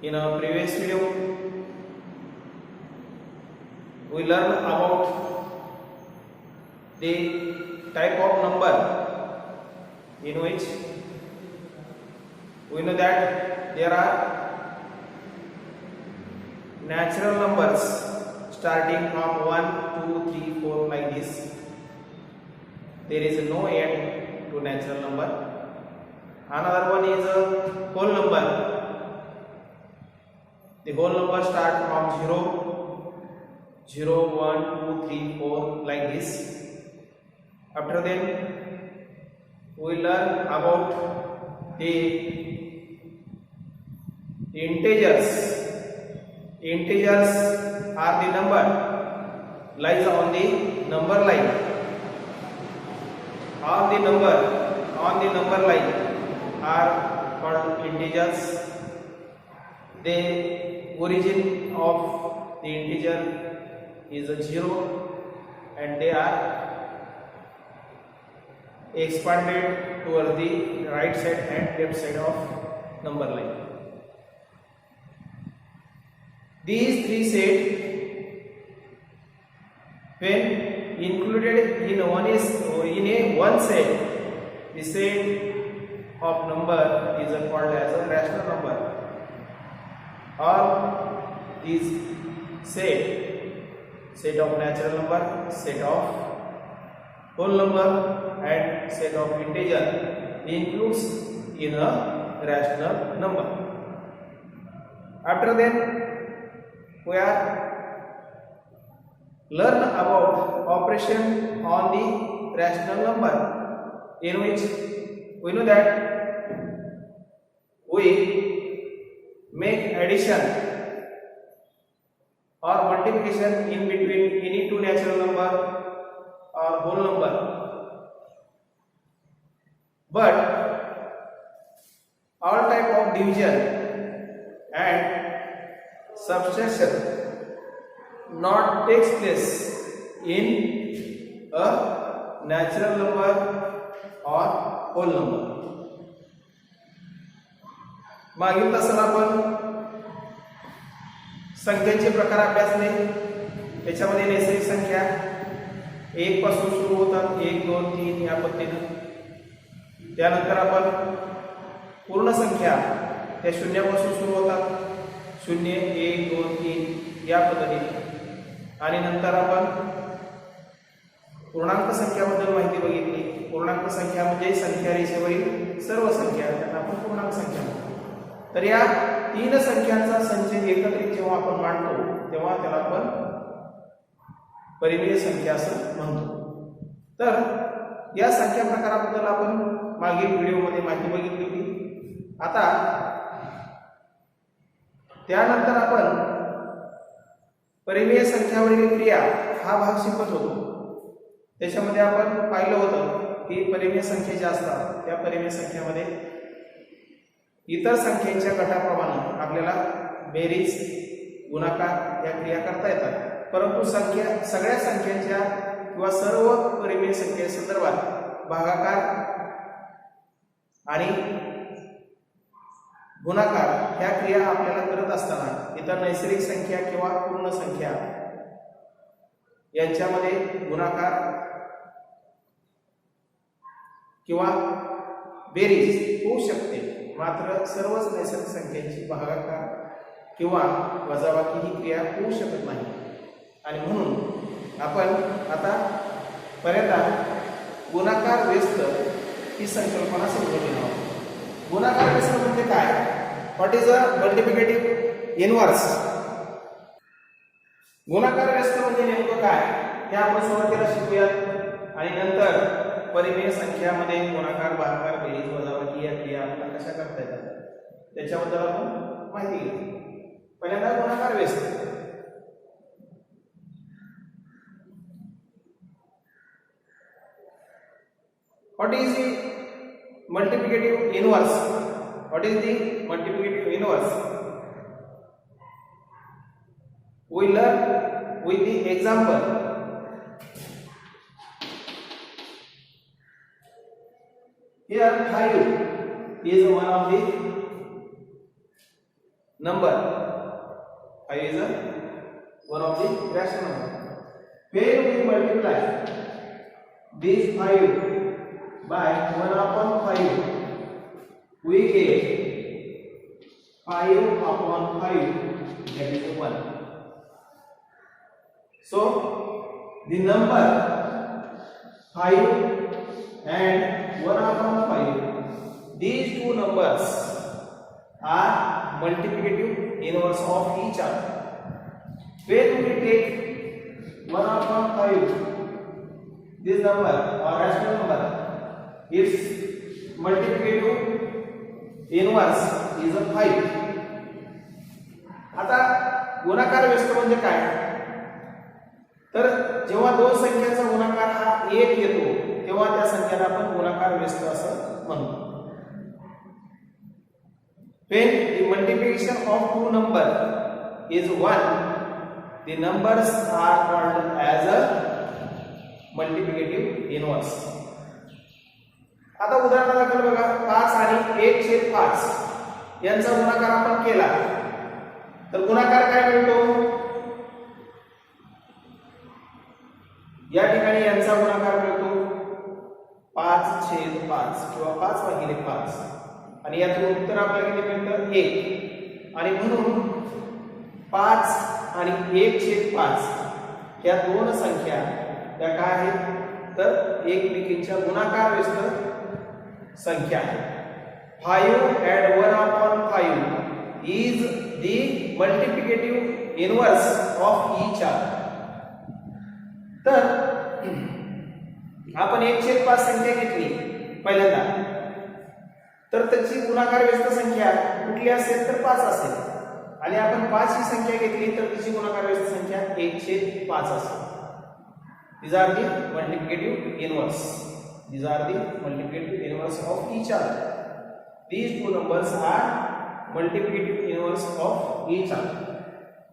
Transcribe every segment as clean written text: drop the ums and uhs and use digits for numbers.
In a previous video, we learned about the type of number in which we know that there are natural numbers starting from 1, 2, 3, 4 like this. There is no end to natural number. Another one is a whole number. The whole number start from 0, 0, 1, 2, 3, 4 like this. After then, we learn about the integers. Integers are the number lies on the number line. All the number on the number line are called integers. The origin of the integer is a 0 and they are expanded towards the right side and left side of number line. These three sets, when included in one set, the set of number is called as a rational number. All these set of natural number, set of whole number and set of integer includes in a rational number. After then, we are learn about operation on the rational number, in which we know that we make addition or multiplication in between any two natural number or whole number, but all type of division and subtraction not takes place in a natural number or whole number. मागील तासात आपण संख्यांचे प्रकार अभ्यासले. त्याच्यामध्ये नैसर्गिक संख्या 1 पासून सुरू होतात, 1, 2, 3 या पद्धतीने. त्यानंतर आपण पूर्ण संख्या त्या शून्यापासून सुरू होतात, 0, 1, 2, 3 या पद्धतीने. आणि नंतर आपण पूर्णांक संख्याबद्दल माहिती बघितली. पूर्णांक संख्या म्हणजे संख्या रेषेवरील सर्व संख्या, त्यांना आपण पूर्णांक संख्या म्हणतो. तर या तीन संख्यांचा संच एकत्रित जेव्हा आपण मांडतो तेव्हा त्याला आपण परिमेय संख्या असं म्हणतो. तर या संख्या प्रकाराबद्दल आपण मागील व्हिडिओमध्ये माहिती बघितली होती. आता त्यानंतर आपण परिमेय संख्यावरील क्रिया हा भाग शिकत होतो. त्याच्यामध्ये आपण पाहिलं होतं की परिमेय संख्या ज्या असतात त्या परिमेय संख्यामध्ये इतर संख्यांच्या गटाप्रमाणे आपल्याला बेरीज, गुणाकार या क्रिया करता येतात. परंतु सगळ्या संख्यांच्या किंवा सर्व परिमेय संख्येसंदर्भात भागाकार आणि गुणाकार ह्या क्रिया आपल्याला करत असताना इतर नैसर्गिक संख्या किंवा पूर्ण संख्या यांच्यामध्ये गुणाकार किंवा बेरीज होऊ शकते. मात्र सर्वच नैसर्गिक संख्यांची भागाकार किंवा वजाबाकी ही क्रिया होऊ शकत नाही. आणि म्हणून आपण आता पहिल्यांदा गुणाकार व्यस्त ही संकल्पना समजून घेणार आहोत. गुणाकार व्यस्त म्हणजे काय? What is a multiplicative inverse? गुणाकार व्यस्त म्हणजे नेमकं काय हे आपण सुरुवातीला शिकूयात आणि नंतर परिमेय संख्यामध्ये गुणाकार, भागाकार, बेरीज, वजाबाकी या क्रिया आपल्याला कशा करता येतात त्याच्याबद्दल आपण माहिती घेऊ. पहिल्यांदा गुणाकार व्यस्त. What is the multiplicative inverse? What is the multiplicative inverse? We learn with the example. Here 5 is one of the number. 5 is one of the rational number. When we multiply this 5 by 1 upon 5, we get 5 upon 5, that is 1. So the number 5 and 1 upon 5, these two numbers are multiplicative inverse of each other. When we take 1 upon 5, this number or rational number, its multiplicative inverse is a 5. आता गुणाकार व्यस्त म्हणजे काय? तर जेव्हा दोन संख्यांचा गुणाकार हा 1 येतो तेव्हा त्या संख्येला आपण गुणाकार व्यस्त असं म्हणतो. When the multiplication of two numbers is 1, the numbers are called as a multiplicative inverse. आता उदाहरणादाखल बघा 5 आणि 1/5 यांचा गुणाकार आपण केला तर गुणाकार काय मिळतो? या ठिकाणी यांचा गुणाकार मिळतो 5/5 किंवा 5/5 आणि यातून उत्तर आपल्याला किती मिळतं? 1. आणि म्हणून 5 आणि 1/5 या दोन संख्या त्या काय आहेत? तर एकमेकींच्या गुणाकार व्यस्त संख्या आहेत. 5 and 1 upon 5 is the multiplicative inverse of each other. तर आपण 1/5 संख्या घेतली पहिल्यांदा तर त्याची गुणाकार व्यस्त संख्या कुठली असेल तर 5 असेल आणि आपण 5 ही संख्या घेतली तर तिची गुणाकार व्यस्त संख्या 1/5 असेल. These are the multiplicative inverse. These are the multiplicative inverse of each other. These two numbers are multiplicative inverse of each other.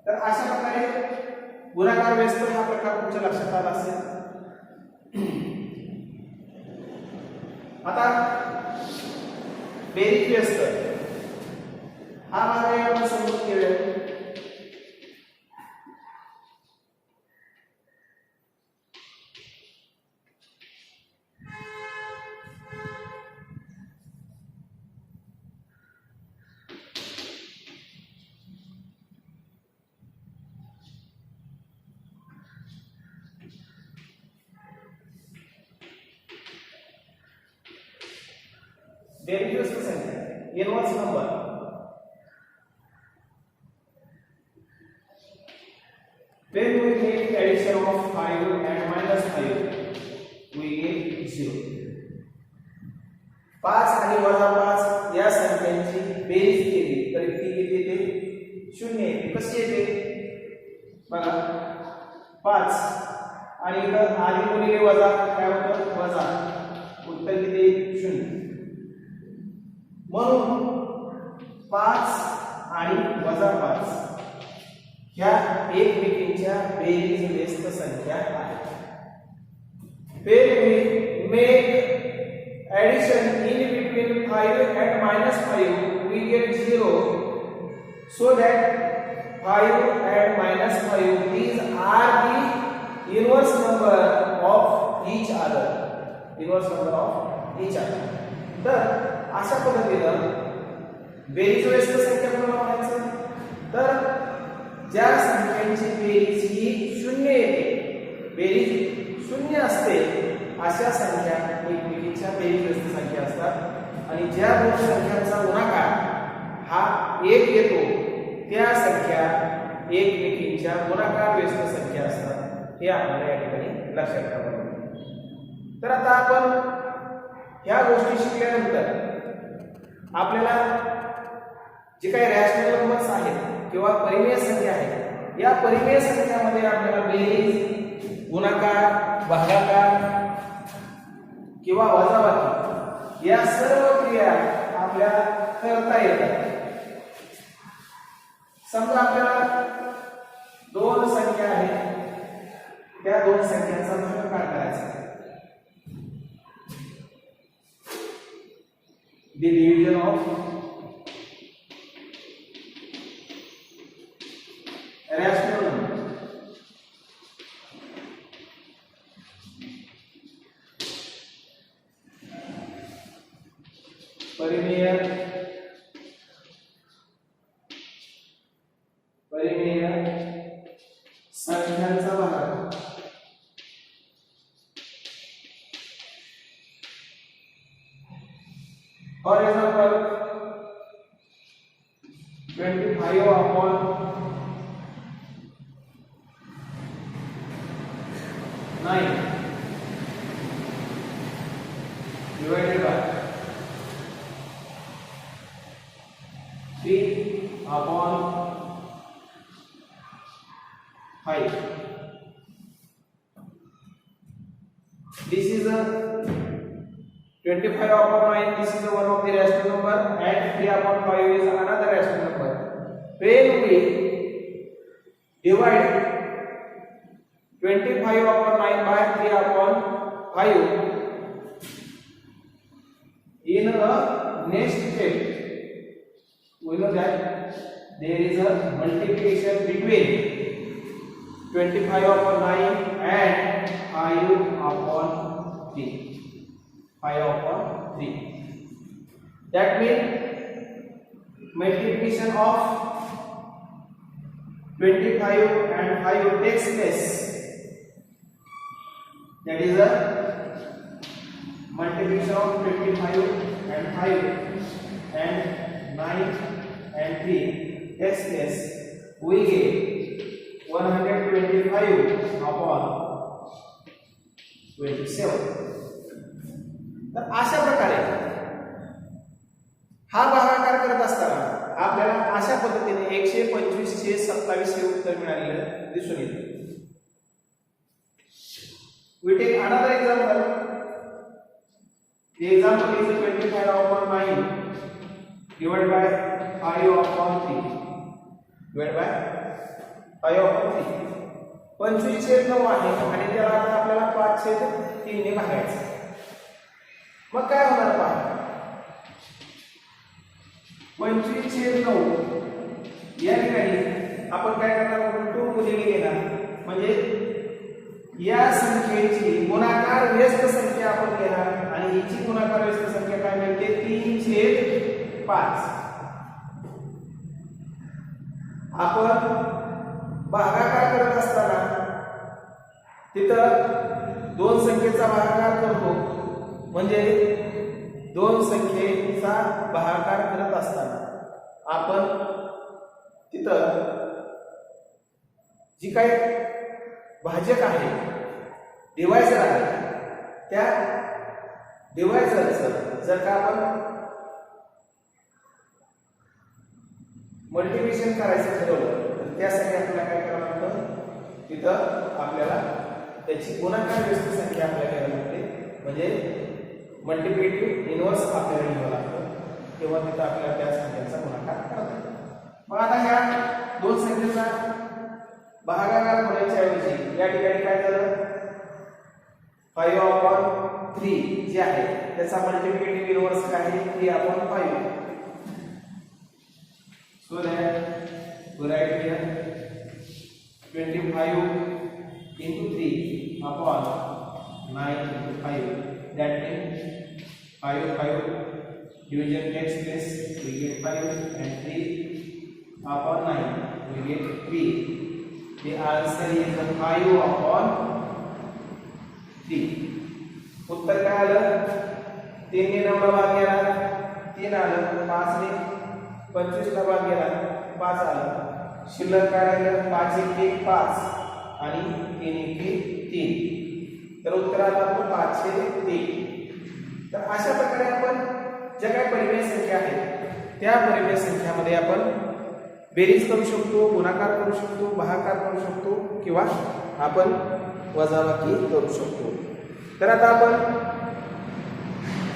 तर अशा प्रकारे गुणाकार व्यस्त हा प्रकार तुमच्या लक्षात आला असेल. आता बेरीज व्यस्त हा भाग आपण समजून घेऊया. बेरीज व्यस्त संख्या inverse number when we make addition of 5 and -5 we get 0. 5 आणि वजा 5 या संख्यांची बेरीज केली तर ती येते 0 येते. कशी येते बघा 5 आणि इथं आधी गुणिले वजा काय होतं? वजा. उत्तर किती? 0. म्हणून 5 आणि वजा 5 ह्या एकमेकींच्या बेरीज व्यस्त संख्या आहेत. When we make addition in between 5 and -5 we get 0, so that 5 and -5 these are the inverse number of each other. Inverse number of each other. तर अशा पद्धतीनं बेरीज व्यस्त संख्या कोणाला म्हणायचं? तर ज्या संख्यांची बेरीज ही 0 येते, बेरीज 0 असते अशा संख्या एकमेकींच्या बेरीज व्यस्त संख्या असतात. आणि ज्या दोन संख्यांचा गुणाकार हा 1 येतो त्या संख्या एकमेकींच्या गुणाकार व्यस्त संख्या असतात. हे आपल्याला या ठिकाणी लक्षात ठेवावे. तर आता आपण ह्या गोष्टी शिकल्यानंतर आपल्याला जे काही रॅशनल नंबर्स आहेत किंवा परिमेय संख्या आहेत या परिमेय संख्यामध्ये आपल्याला बेरीज, गुणाकार, भागाकार किंवा वजाबाकी या सर्व क्रिया आपल्याला करता येतात. समजा आपल्याला दोन संख्या आहेत त्या दोन संख्यांचा भागाकार करायचा आहे. The division of परिमेय संख्यांचा भागाकार. For example 25 upon 9 divided by 3 upon 5. This is a 25 upon 9. This is one of the rational number, and 3 upon 5 is another rational number. When we divide 25 upon 9 by 3 upon 5, in the next step, we know that there is a multiplication between 25 upon 9 and 5 upon 3. 5 upon 3. That means multiplication of 25 and 5 takes place. That is a multiplication of 25 and 5 and 9 and 3 takes place. We get 125 upon 27. तर अशा प्रकारे हा भागाकार करत असताना आपल्याला अशा पद्धतीने 125 चे 27 हे उत्तर मिळालेलं दिसून येते. We take another example. The example is 25 upon 9 divided by 5 upon 3 divided by 5 upon 3. 25/9 आहे आणि त्याला आता आपल्याला 5/3 ने भागायचं. मग काय होणार पहा, 25/9 या ठिकाणी आपण काय करणार आहोत, 2 गुणिले घेणार, म्हणजे या संख्येची गुणाकार व्यस्त संख्या आपण घेणार आणि हिची गुणाकार व्यस्त संख्या काय मिळते, 3/5. आपण भागाकार करत असताना तिथं दोन संख्येचा भागाकार करतो, म्हणजे दोन संख्येचा भागाकार करत असताना आपण तिथं जी काही भाजक आहे, डिवायझर आहे, त्या डिवायझरचं जर का आपण मल्टिप्लिकेशन करायचं ठरवलं तर त्यासाठी आपल्याला काय करावं लागतं, तिथं आपल्याला त्याची गुणाकार व्यस्त संख्या आपल्याला घ्यावी लागते, म्हणजे मल्टिप्लिकेटिव्ह इनव्हर्स आपल्याला घ्यावं लागतं, तेव्हा तिथं आपल्याला त्या संख्येचा गुणाकार करता येतो. मग आता ह्या दोन संख्येचा भागाकार होण्याच्या ऐवजी या ठिकाणी काय झालं, 5/3 जे आहे त्याचा मल्टिप्लिकेटिव्ह इनव्हर्स काय आहे, 3/5. So that we write here 25 into 3 upon 9 into 5. That means 5 division takes place, we get 5, and 3 upon 9 we get 3. The answer is 5/3. उत्तर काय आलं, 3 ने 9 ला भाग गेला 3 आलं, 5 ने 25 ला भाग गेला 5 आलं, शिल्लक काय राहिलं, 5/1 आणि 3/3. तर उत्तर आलं आपलं 5/3. तर अशा प्रकारे आपण ज्या काही परिमेय संख्या आहेत त्या परिमेय संख्यामध्ये आपण बेरीज करू शकतो, गुणाकार करू शकतो, भागाकार करू शकतो किंवा आपण वजाबाकी करू शकतो. तर आता आपण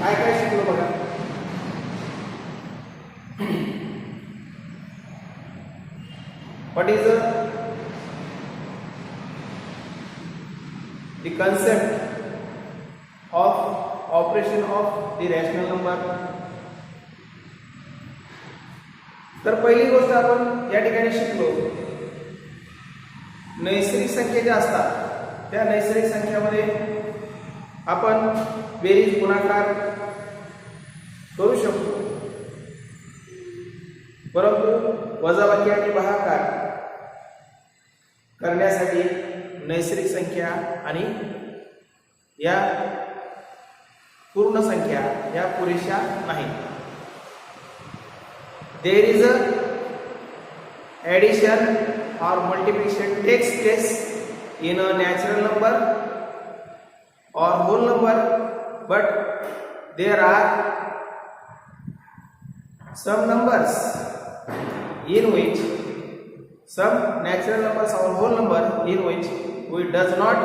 काय काय शिकलो बघा. What is the concept of operation of the rational number? तर पहिली गोष्ट आपण या ठिकाणी शिकलो, नैसर्गिक संख्या ज्या असतात त्या नैसर्गिक संख्यामध्ये आपण बेरीज गुणाकार करू शकतो, परंतु वजाबाकी आणि भागाकार करण्यासाठी नैसर्गिक संख्या आणि या पूर्ण संख्या या पुरेशा नाहीत. There is a addition or multiplication takes place in a natural number or whole number, but there are some numbers in which some natural numbers or whole number in which we does not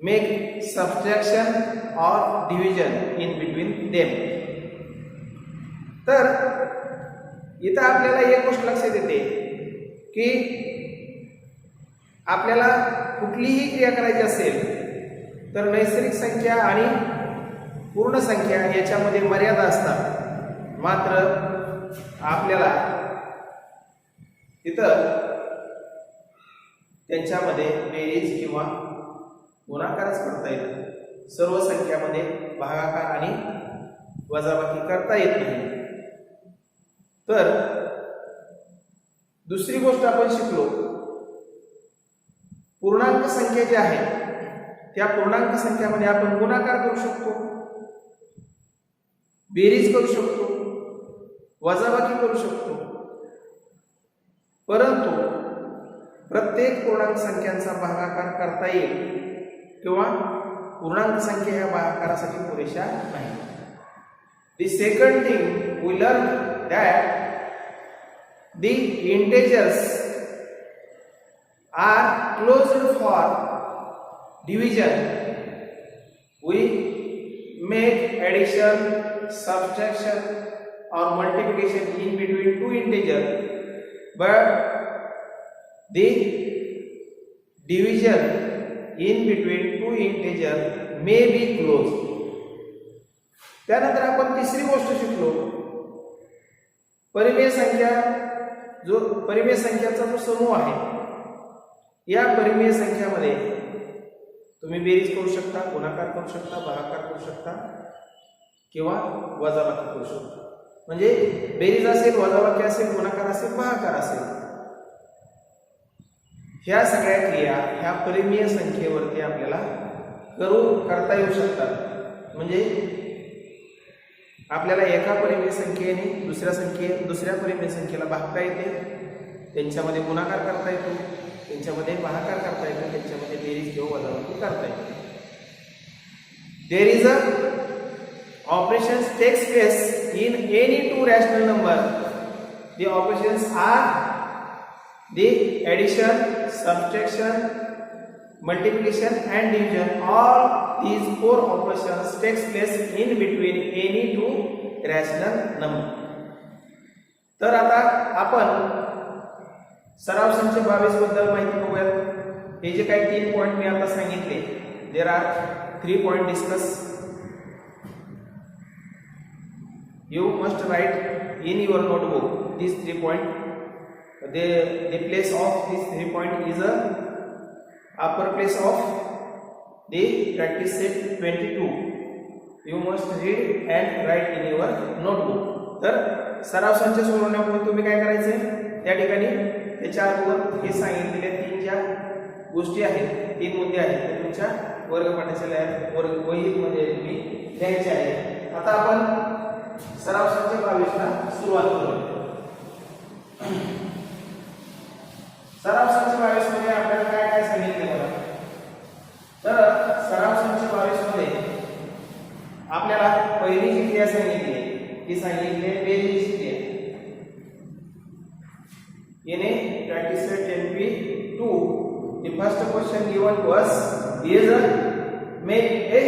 make subtraction or division in between them. तर इथं आपल्याला एक गोष्ट लक्षात येते की आपल्याला कुठलीही क्रिया करायची असेल तर नैसर्गिक संख्या आणि पूर्ण संख्या याच्यामध्ये मर्यादा असतात. मात्र आपल्याला तिथं त्यांच्यामध्ये बेरीज किंवा गुणाकारच करता येतो. सर्व संख्यामध्ये भागाकार आणि वजाबाकी करता येत नाही. तर दुसरी गोष्ट आपण शिकलो, पूर्णांक संख्या जी आहे त्या पूर्णांक संख्यामध्ये आपण गुणाकार करू शकतो, बेरीज करू शकतो, वजाबाकी करू शकतो, परंतु प्रत्येक पूर्णांक संख्यांचा भागाकार करता येईल किंवा पूर्णांक संख्या या भागाकारासाठी पुरेशा नाही. The second thing we learn that the integers are closed for division. We make addition, subtraction or multiplication in between two integers, but the division in between two integers may be closed. त्यानंतर आपण तिसरी गोष्ट शिकलो, परिमेय संख्याचा जो समूह आहे या परिमेय संख्यामध्ये तुम्ही बेरीज करू शकता, गुणाकार करू शकता, भागाकार करू शकता किंवा वजाबाकी करू शकता. म्हणजे बेरीज असेल, वजाबाकी असेल, गुणाकार असेल, भागाकार असेल, ह्या सगळ्या क्रिया ह्या परिमेय संख्येवरती आपल्याला करता येऊ शकतात. म्हणजे आपल्याला एका परिमेय संख्येने दुसऱ्या परिमेय संख्येला भागता येते, त्यांच्यामध्ये गुणाकार करता येतो, त्यांच्यामध्ये भागाकार करता येतो, त्यांच्यामध्ये बेरीज किंवा वजाबाकी करता येते. There is a operations takes place in any two rational number. The operations are the addition, subtraction, multiplication and division. All these four operations takes place in between any two rational number. तर आता आपण सराव संच 22 बद्दल माहिती बघूयात. हे जे काही 3 पॉइंट मी आता सांगितले, there are 3 point discuss. You must write in your notebook these 3 point. The place of these 3 point is a upper place of the practice set 22. You must read and write in your notebook. तर सराव संच सोडवण्यापूर्वी तुम्ही काय करायचे, त्या ठिकाणी त्याच्या अगोदर हे सांगितलेले 3 ज्या गोष्टी आहेत, 3 मुद्दे आहेत, ते तुमच्या वर्गपाठाच्या वहीमध्ये तुम्ही लिहायचे आहे. आता आपण सराव संच 22 ला सुरुवात करूया. सराव संच 22 मध्ये आपल्याला काय काय सांगितले बघा. तर सराव संच 22 मध्ये आपल्याला पहिली जी क्रिया सांगितली ती सांगितली बेरीज क्रिया. याने practice set 10p2 the first question given to us is make a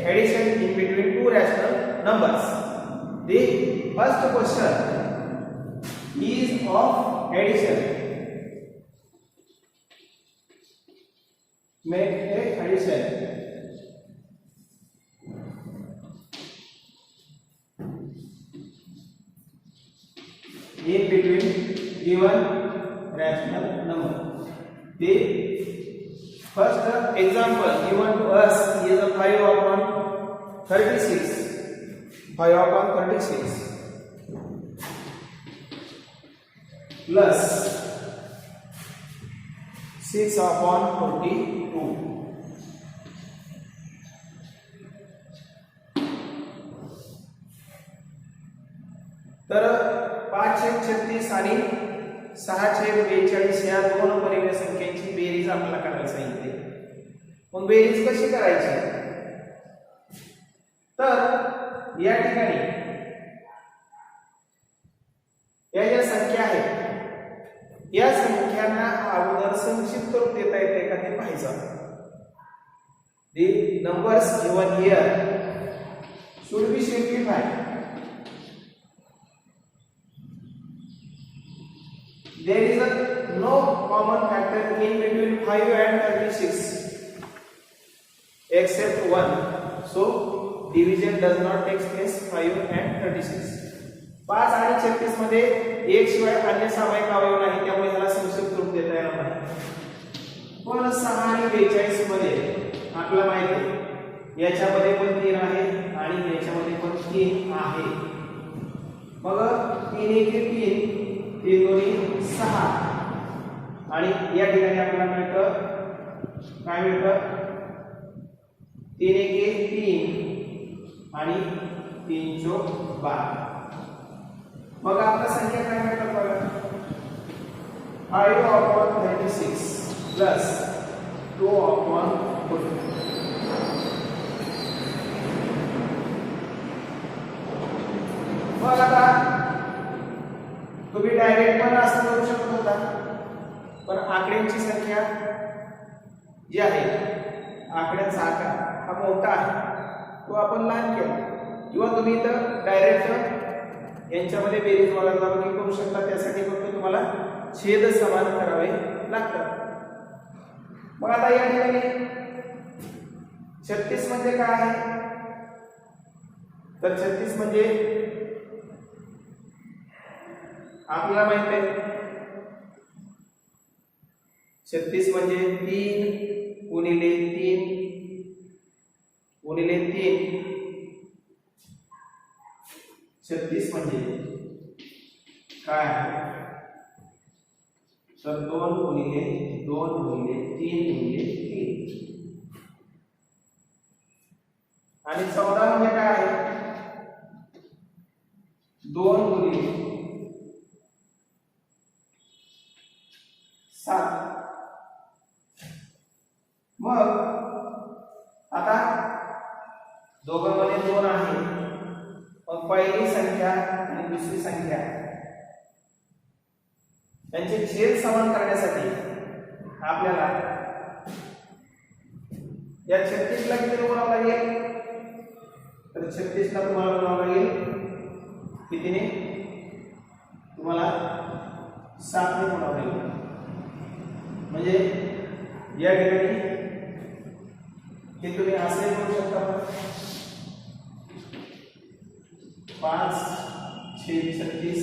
addition in between two rational numbers. The first question is of addition. Make a addition in between given rational number. The first example given to us is a 5/36. 5/36 plus 6/42. तर 5/36 आणि 6/42 या दोन परिमेय संख्यांची बेरीज आपल्याला करायला सांगितली. मग बेरीज कशी करायची? तर या ठिकाणी या ज्या संख्या आहेत या संख्यांना अगोदर संक्षिप्त रूप देता येते का ते पाहायचं. The numbers given here should be simplified. There is no common factor in between 5 and 36 except 1. So division does not take place 5 and 36. 5 आणि 36 मध्ये एक शिवाय अन्य सामायिक अवयव नाही, त्यामुळे ह्याला संक्षिप्त रूप देता येणार नाही. पण 6 आणि 42 मध्ये आपल्याला माहिती आहे याच्यामध्ये पण 3 आहे आणि याच्यामध्ये पण 3 आहे. मग 3 1 3 3 2 6 आणि या ठिकाणी आपल्याला मिळतं काय मिळतं 3 1 3 आणि 3 4 12. मग आपल्या संख्या काय मिळतात बघा 5/36 प्लस 2/40. मग आता तुम्ही डायरेक्ट पण असं करू शकत होता, पण आकड्यांची संख्या जी आहे आकड्यांचा आकार हा मोठा आहे तो आपण लहान केला, किंवा तुम्ही इथं डायरेक्ट यांच्यामध्ये बेरीज वजाबाकी करू शकता. त्यासाठी फक्त तुम्हाला छेद समान करावे लागतात. मग आता या ठिकाणी 36 म्हणजे काय आहे? तर 36 म्हणजे आपल्याला माहित आहे 36 म्हणजे 3 गुणिले 3 गुणिले 3. 36 म्हणजे काय आहे? तर 2 गुणिले 2 गुणिले 3 गुणिले 3. आणि 14 म्हणजे काय आहे? 2 गुणिले 7. मग आता दोघांमध्ये 2 आहे. मग पहिली संख्या आणि दुसरी संख्या यांचे छेद समान करण्यासाठी आपल्याला या 36 ला किती गुणावं लागेल? तर 36 ला तुम्हाला गुणावं लागेल कितीने? तुम्हाला 7 ने गुणावं लागेल. म्हणजे या ठिकाणी हे तुम्ही असे करू शकता 5/36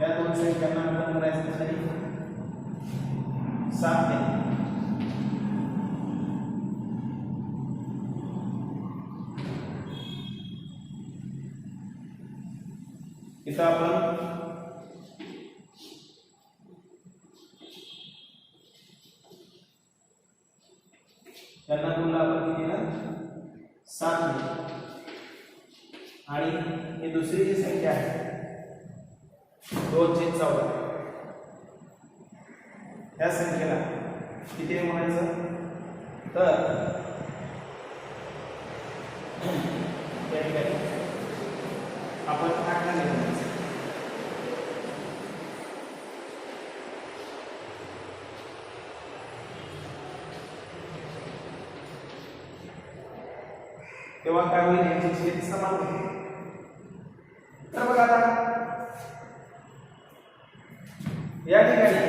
या दोन संख्यांना आपण करायचं तरी 7 ने. इथं आपण त्यांना गुणला आपण किती ना 7 ने. आणि ही दुसरी जी संख्या आहे 2/14 या संख्येला किती म्हणायचं? तर त्या ठिकाणी आपण 8 ने म्हणायचं. तेव्हा काय होईल? यांचे छेद समान होईल. तर बघा आता या ठिकाणी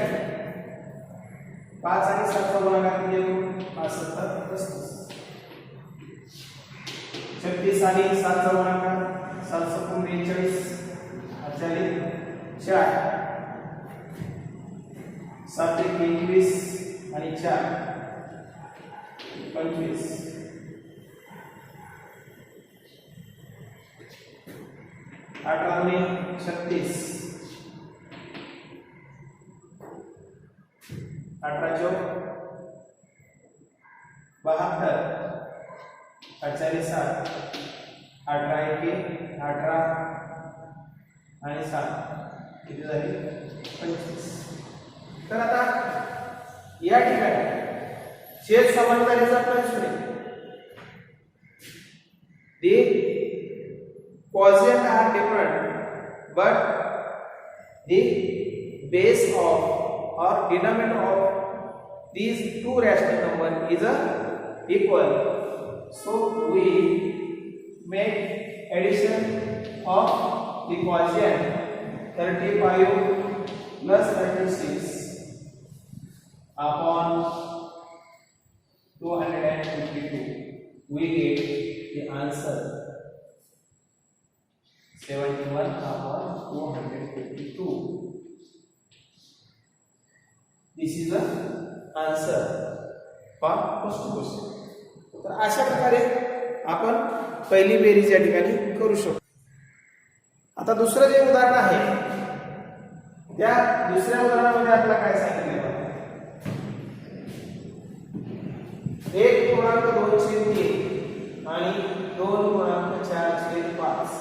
5 आणि 7 चा गुणाकार किती येतो? 5 7 35. 36 आणि 7 चा गुणाकार 7 7 42 40 4. 7 1 21 आणि 4 25. 18 दुणे 36, 18 चौक 72, 48 7, 18 एके 18 आणि 7 किती झाली 25. तर आता या ठिकाणी छेद समान झाल्याचा प्रश्न आहे. The quotient are different, but the base of or denominator of these two rational number is equal. So we make addition of the quotient 35 plus 36 upon 252. We get the answer 71 upon 252. This is the answer for first question. तर अशा प्रकारे आपण पहिली बेरीज या ठिकाणी करू शकतो. आता दुसरं जे उदाहरण आहे त्या दुसऱ्या उदाहरणामध्ये आपल्याला काय सांगितलं आहे? 1.2 आणि 2.4/5.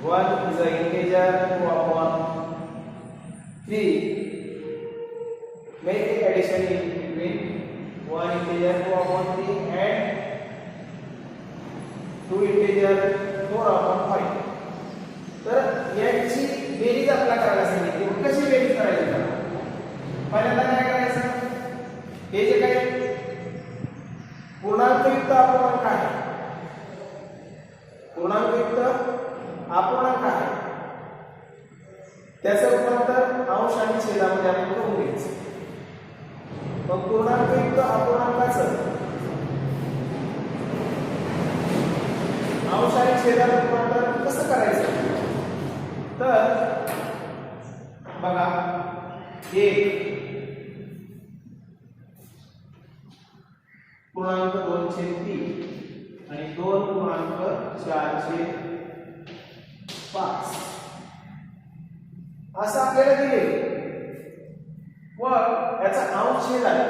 One is an integer 2/3. Make the addition in between one integer 2/3 and two integer 4/5. तर याची बेरीज आपल्याला करायला सांगितली. मग कशी बेरीज करायची? पहिल्यांदा काय करायचं? हे जे काही पूर्णांकयुक्त अपूर्णांक आहे, पूर्णांकयुक्त अपूर्णांक आहे त्याचं रूपांतर अंश आणि छेदामध्ये आपण करून घ्यायचं. मग पूर्णांकयुक्त अपूर्णांकाचं अंश आणि छेदात रूपांतर कसं करायचं? तर बघा, 1.2/3 आणि 2.4/5 असं आपल्याला दिले. व याचा अंश छेदात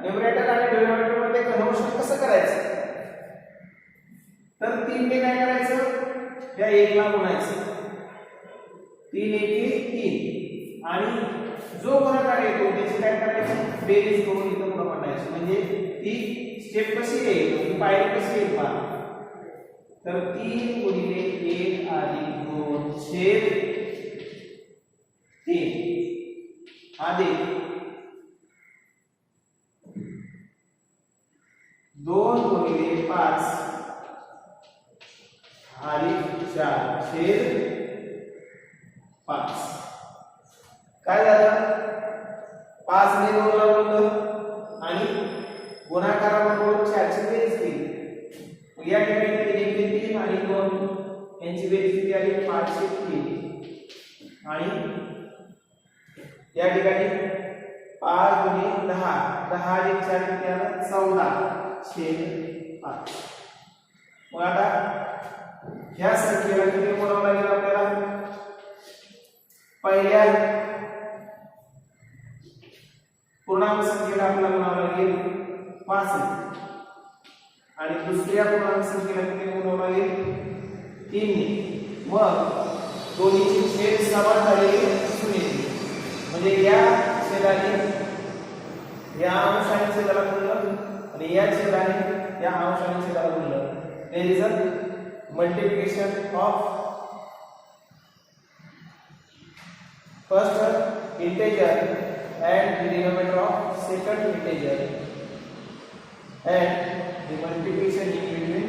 न्यूमरेटर आणि डिनॉमिनेटर मध्ये कन्व्हर्शन कसं करायचं? तर 3 ने काय करायचं? त्या 1 ला गुणायचं. 3 एके 3 आणि जो गुणाकार येतो त्याची काय करायची? बेरीज करून इथं पुढे मांडायची. म्हणजे ती स्टेप कशी येईल, पायरी कशी येईल पहा. तर 3 गुणिले 1 अधिक 2 छेद 3 अधिक 2 गुणिले 5 अधिक 4 छेद 5. काय झालं? 5 ने 2 ला गुणलं आणि गुणाकाराबरोबर 4 ची बेरीज केली. या ठिकाणी 3 आणि 2 यांची बेरीज किती आली? 5/3. आणि या ठिकाणी 5 गुणिले 10, 10 अधिक 4 किती आलं? 14/5. मग आता ह्या संख्येला किती मोडावं लागेल आपल्याला? पहिल्या पूर्णांक संख्येला आपल्याला गुणावं लागेल 5 आणि दुसऱ्या पूर्णांक संख्येला किती गुणावं लागेल? 3 ने. मग दोन्हीचे छेद समान झालेले दिसून येतील. म्हणजे या छेदाने या अंश आणि छेदाला गुणलं आणि या छेदाने या अंश आणि छेदाला गुणलं. There is a multiplication of first integer and the denominator of second integer and the multiplication in between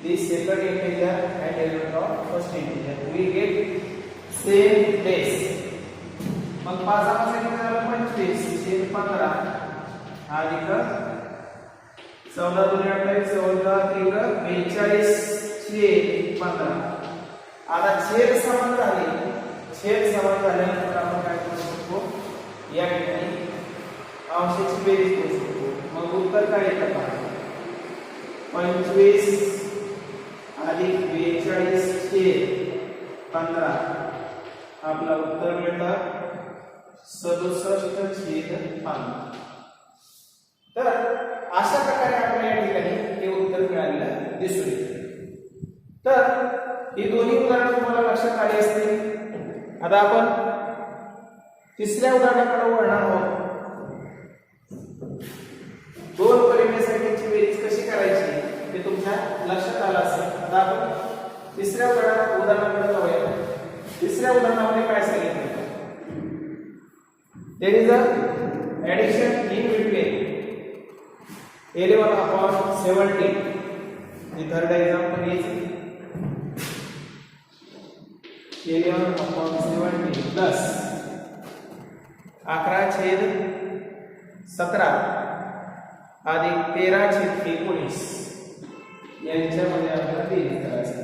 the second integer and denominator of first integer. We get same base. मग 5 किती झालं? 25 छेद 15 अधिक 14 दुणे 28 14 त्रिक 42 छेद 15. आता छेद समान झाले. छेद समान झाल्यानंतर आपण काय करू शकतो? या ठिकाणी अंशाची बेरीज करू शकतो. मग उत्तर काय येतं? 25 अधिक 42 छेद 15 आपला उत्तर मिळतं 67 छेद 5. तर अशा प्रकारे आपल्याला या ठिकाणी हे उत्तर मिळालेलं दिसून येते. तर ही दोन्ही उदाहरणे तुम्हाला लक्षात आली असतील. आता आपण तिसऱ्या उदाहरणाकडे वळणार आहोत. दोन परिमेय संख्येची बेरीज कशी करायची ते तुमच्या लक्षात आलं असेल. आता आपण तिसऱ्या उदाहरणाकडे जाऊया. तिसऱ्या उदाहरणामध्ये काय सांगितलं? there is a addition in between 11/17. The third example is 11/17 plus 11/17 अधिक 13/19 यांच्यामध्ये आपल्याला बेरीज करायची.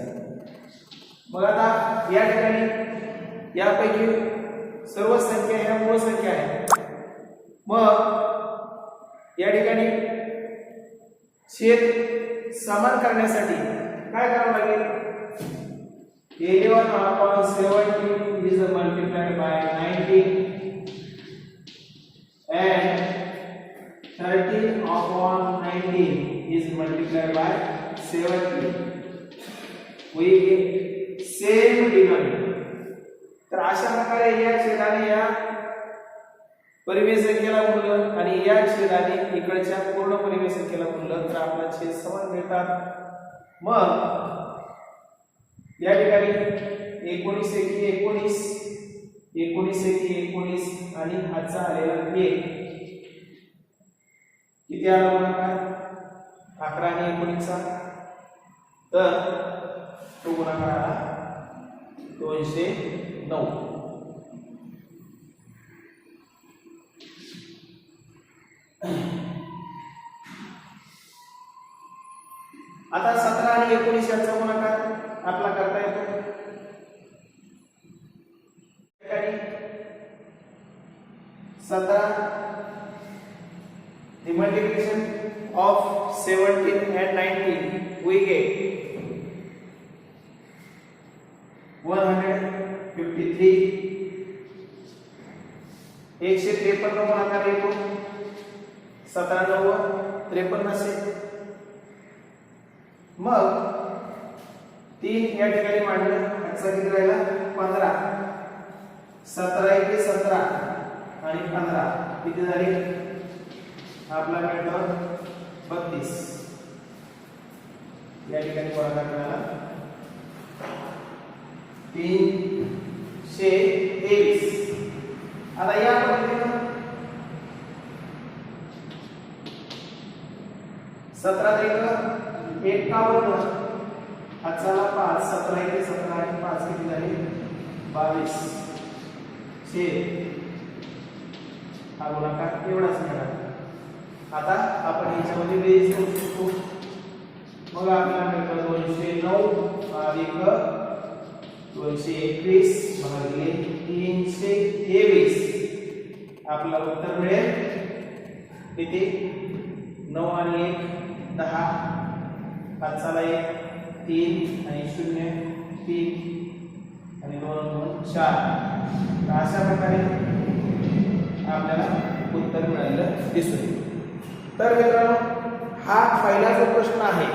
मग आता या ठिकाणी यापैकी सर्व संख्या ह्या मूळ संख्या आहेत. मग या ठिकाणी छेद समान करण्यासाठी काय करावं लागेल? 11/17 is multiplied by 19 and 13/19 is multiplied by 70. We get same denominator. तर अशा प्रकारे या छेदाने या परिमेय संख्येला गुणलं आणि या छेदाने इकडच्या पूर्ण परिमेय संख्येला गुणलं तर आपला छेद समान मिळतात. मग या ठिकाणी 19 एकी 19 19 एकी 19 आणि हातचा आलेला 1 किती आला गुणाकार? 11 आणि 19 चा. तर तो गुणाकार आला 209. आता 17 आणि 19 यांचा गुणाकार आपला करता येतो. 17 the multiplication of 17 and 19 we get 153. 153 गुणाकार येतो 17 9 53 असेल. मग 3 या ठिकाणी मांडलं. याचा किती राहिला? 15. 17 एके 17 आणि 15 किती झाले? आपला मिळतो 32. या ठिकाणी गुणाकार मिळाला 323. आता या पद्धतीने 17 3 51 हाताला 5 17 एके 17 आणि 5 किती झाले? 22 छेद हा गुणाकार एवढाच मिळाला. आता आपण याच्यामध्ये बेरीज करू शकतो. मग आपल्याला मिळतं 209 अधिक 221 भागिले 323. आपला उत्तर मिळेल किती? 9 आणि 1 10 5 1 3 आणि 0 3 आणि 2 2 4. अशा प्रकारे आपल्याला उत्तर मिळालेलं दिसून येईल. तर मित्रांनो हा पहिला जो प्रश्न आहे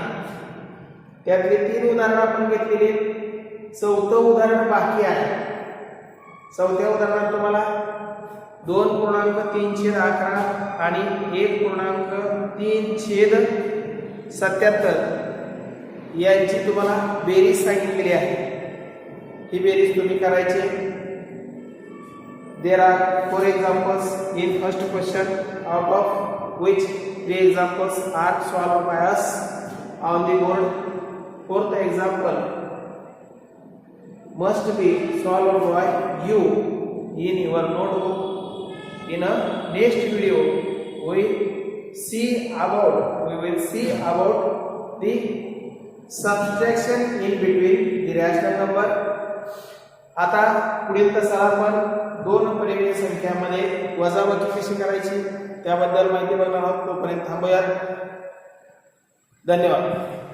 त्यातले 3 उदाहरणं आपण घेतलेली. चौथं उदाहरण बाकी आहे. चौथ्या उदाहरणात तुम्हाला 2.3/11 आणि 1.3/77 यांची तुम्हाला बेरीज सांगितलेली आहे. ही बेरीज तुम्ही करायची. There are 4 examples in first question, out of which 3 examples are solved by us on the board. Fourth example must be solved by you in your notebook. In a next video, we will see about the subtraction in between the rational number. आता पुढील तासाला आपण 2 परिमेय संख्यामध्ये वजाबाकी कशी करायची त्याबद्दल माहिती बघणार आहोत. तोपर्यंत थांबूयात. धन्यवाद.